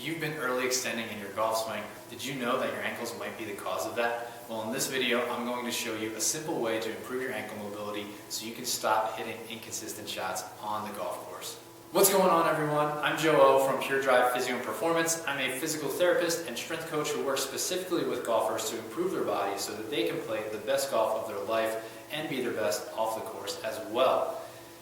If you've been early extending in your golf swing, did you know that your ankles might be the cause of that? Well, in this video, I'm going to show you a simple way to improve your ankle mobility so you can stop hitting inconsistent shots on the golf course. What's going on, everyone? I'm Joe O from Pure Drive Physio and Performance. I'm a physical therapist and strength coach who works specifically with golfers to improve their bodies so that they can play the best golf of their life and be their best off the course as well.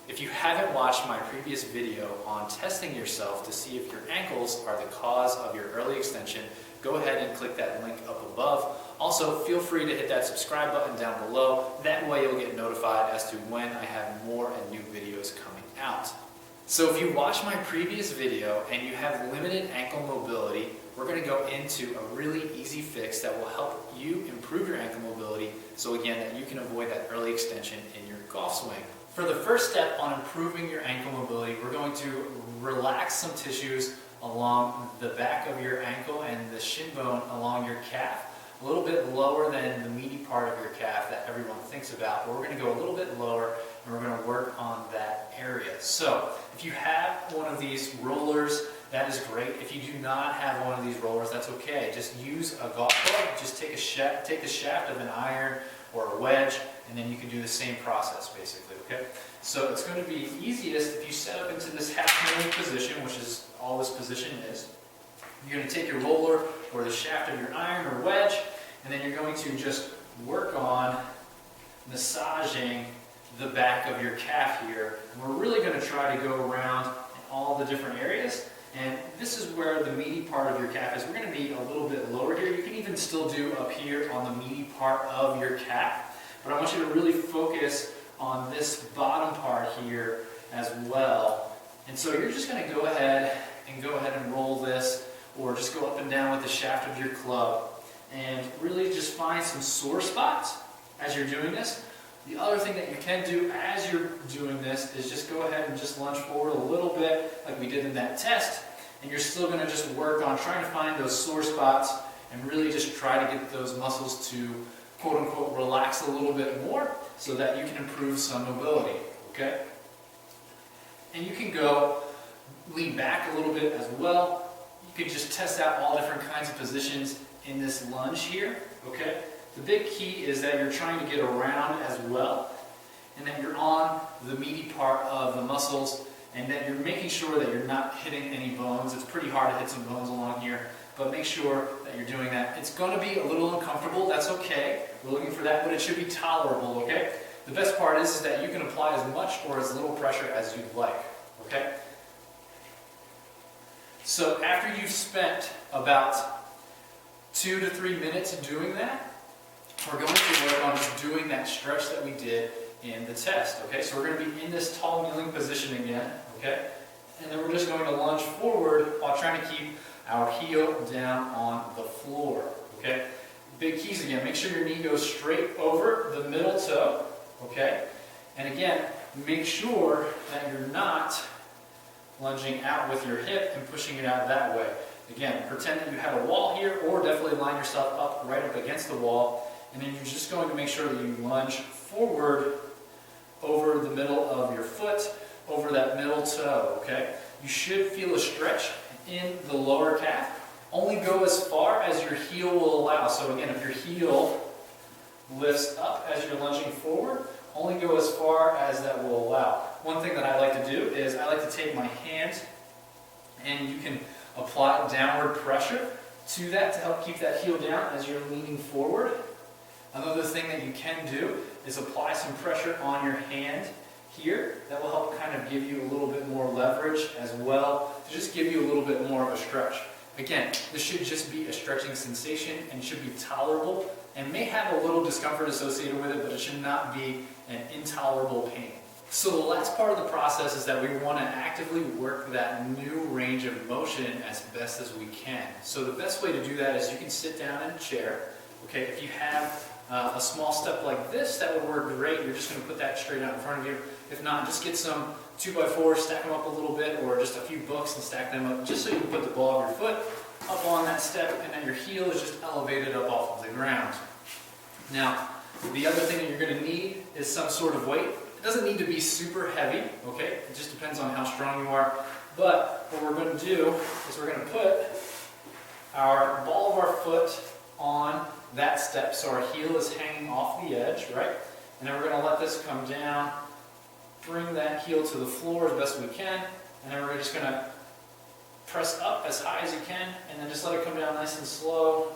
If you haven't watched my previous video on testing yourself to see if your ankles are the cause of your early extension, go ahead and click that link up above. Also, feel free to hit that subscribe button down below. That way you'll get notified as to when I have more and new videos coming out. So if you watched my previous video and you have limited ankle mobility, we're going to go into a really easy fix that will help you improve your ankle mobility so again that you can avoid that early extension in your golf swing. For the first step on improving your ankle mobility, we're going to relax some tissues along the back of your ankle and the shin bone along your calf, a little bit lower than the meaty part of your calf that everyone thinks about, but we're going to go a little bit lower and we're going to work on that area. So if you have one of these rollers, that is great. If you do not have one of these rollers, that's okay. Just use a golf club, just take the shaft of an iron or a wedge, and then you can do the same process basically, okay? So it's going to be easiest if you set up into this half-kneeling position, which is all this position is. You're going to take your roller or the shaft of your iron or wedge, and then you're going to just work on massaging the back of your calf here. And we're really going to try to go around in all the different areas. And this is where the meaty part of your calf is. We're going to be a little bit lower here. You can even still do up here on the meaty part of your calf. But I want you to really focus on this bottom part here as well. And so you're just going to go ahead and roll this, or just go up and down with the shaft of your club. And really just find some sore spots as you're doing this. The other thing that you can do as you're doing this is just go ahead and just lunge forward a little bit like we did in that test. And you're still going to just work on trying to find those sore spots and really just try to get those muscles to quote-unquote relax a little bit more so that you can improve some mobility, okay? And you can go lean back a little bit as well. You can just test out all different kinds of positions in this lunge here, okay? The big key is that you're trying to get around as well, and that you're on the meaty part of the muscles, and that you're making sure that you're not hitting any bones. It's pretty hard to hit some bones along here, but make sure that you're doing that. It's going to be a little uncomfortable. That's okay. We're looking for that, but it should be tolerable, okay? The best part is that you can apply as much or as little pressure as you'd like, okay? So after you've spent about 2 to 3 minutes doing that, we're going to work on just doing that stretch that we did in the test, okay? So we're going to be in this tall kneeling position again, okay? And then we're just going to lunge forward while trying to keep our heel down on the floor, okay? Big keys again, make sure your knee goes straight over the middle toe, okay? And again, make sure that you're not lunging out with your hip and pushing it out that way. Again, pretend that you have a wall here, or definitely line yourself up right up against the wall. And then you're just going to make sure that you lunge forward over the middle of your foot, over that middle toe, okay? You should feel a stretch in the lower calf. Only go as far as your heel will allow. So again, if your heel lifts up as you're lunging forward, only go as far as that will allow. One thing that I like to do is I like to take my hand, and you can apply downward pressure to that to help keep that heel down as you're leaning forward. Another thing that you can do is apply some pressure on your hand here. That will help kind of give you a little bit more leverage as well, to just give you a little bit more of a stretch. Again, this should just be a stretching sensation and should be tolerable, and may have a little discomfort associated with it, but it should not be an intolerable pain. So the last part of the process is that we want to actively work that new range of motion as best as we can. So the best way to do that is you can sit down in a chair. Okay, if you have a small step like this, that would work great. You're just going to put that straight out in front of you. If not, just get some 2x4s, stack them up a little bit, or just a few books and stack them up, just so you can put the ball of your foot up on that step, and then your heel is just elevated up off of the ground. Now, the other thing that you're going to need is some sort of weight. It doesn't need to be super heavy, okay? It just depends on how strong you are. But what we're going to do is we're going to put our ball of our foot on that step, so our heel is hanging off the edge, right? And then we're going to let this come down, bring that heel to the floor as best we can, and then we're just going to press up as high as you can, and then just let it come down nice and slow.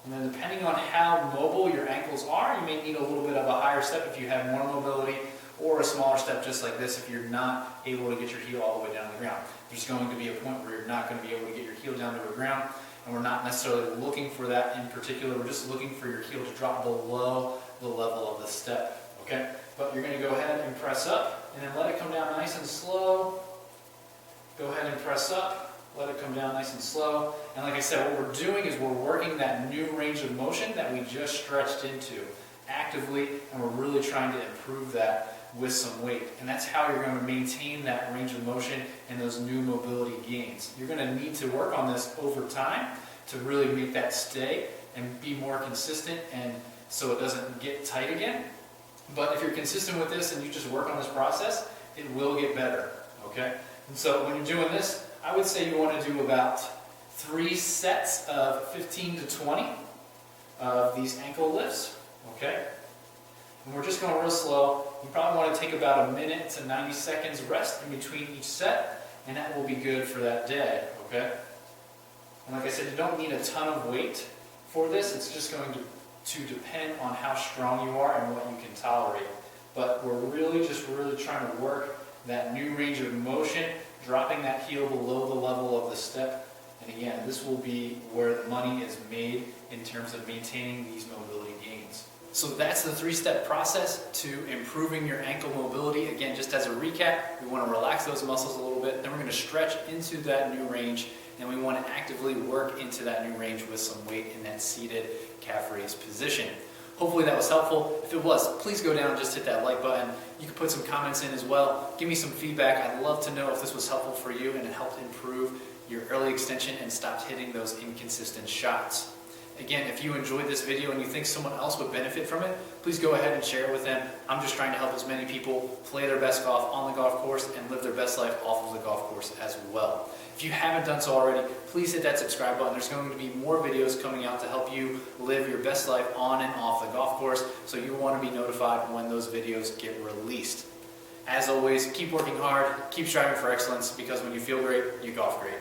And then depending on how mobile your ankles are, you may need a little bit of a higher step if you have more mobility, or a smaller step just like this if you're not able to get your heel all the way down to the ground. There's going to be a point where you're not going to be able to get your heel down to the ground, and we're not necessarily looking for that in particular. We're just looking for your heel to drop below the level of the step, okay? But you're going to go ahead and press up, and then let it come down nice and slow. Go ahead and press up, let it come down nice and slow. And like I said, what we're doing is we're working that new range of motion that we just stretched into actively, and we're really trying to improve that with some weight. And that's how you're going to maintain that range of motion and those new mobility gains. You're going to need to work on this over time to really make that stay and be more consistent, and so it doesn't get tight again. But if you're consistent with this and you just work on this process, it will get better, okay? And so when you're doing this, I would say you want to do about 3 sets of 15 to 20 of these ankle lifts, okay? And we're just going real slow. You probably want to take about a minute to 90 seconds rest in between each set, and that will be good for that day, okay? And like I said, you don't need a ton of weight for this. It's just going to depend on how strong you are and what you can tolerate. But we're really trying to work that new range of motion, dropping that heel below the level of the step. And again, this will be where the money is made in terms of maintaining these mobility gains. So that's the 3-step process to improving your ankle mobility. Again, just as a recap, we want to relax those muscles a little bit, then we're going to stretch into that new range, and we want to actively work into that new range with some weight in that seated calf raise position. Hopefully that was helpful. If it was, please go down and just hit that like button. You can put some comments in as well. Give me some feedback. I'd love to know if this was helpful for you and it helped improve your early extension and stopped hitting those inconsistent shots. Again, if you enjoyed this video and you think someone else would benefit from it, please go ahead and share it with them. I'm just trying to help as many people play their best golf on the golf course and live their best life off of the golf course as well. If you haven't done so already, please hit that subscribe button. There's going to be more videos coming out to help you live your best life on and off the golf course, so you want to be notified when those videos get released. As always, keep working hard, keep striving for excellence, because when you feel great, you golf great.